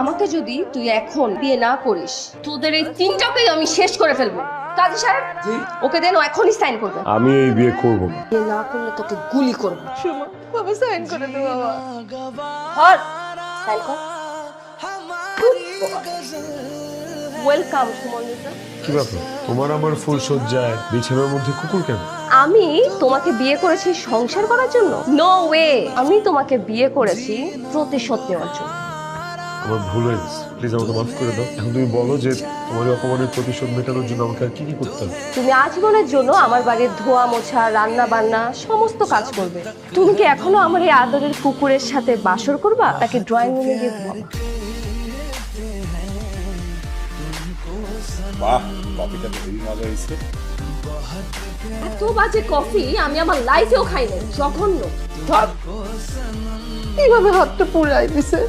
আমাকে যদি তুই এখন বিয়ে না করিস তোদের এই তিনটাকেই আমি শেষ করে ফেলবো। কাজী সাহেব ওকে দেন, ও এখনই সাইন করবে। আমি এই বিয়ে করব না। বিয়ে না করলে তোকে গুলি করবো। সুমা বাবা সাইন করে দে বাবা। হর সাইন কর। ওয়েলকাম সুমন মিত্র। কি ব্যাপার, তোমার আমার ফুল সজ্জায় বিছানার মধ্যে কুকুর কেন? আমি তোমাকে বিয়ে করেছি সংসার করার জন্য? নো ওয়ে, আমি তোমাকে বিয়ে করেছি প্রতিশোধ নেওয়ার জন্য। আমার ভুল হয়ে গেছে, প্লিজ আমাকে মাফ করে দাও। এখন তুমি বলো যে তোমার এই অপমানের প্রতিশোধ মেটানোর জন্য আমাকে আর কি কি করতে হবে? তুমি আজীবনের জন্য আমার বাড়ির ধোয়া মোছা রান্না বান্না সমস্ত কাজ করবে। তুমি কি এখনো আমার এই আদরের কুকুরের সাথে বাসর করবা, তাকে ড্রয়িং রুমে গিয়ে ঘুমাবা? বাহ, কফিটা তো হেভি মজা হয়েছে। এত বাজে কফি আমি আমার লাইফেও খাই নাই, জঘন্য। কিভাবে হাতটা পুড়াই দিছে।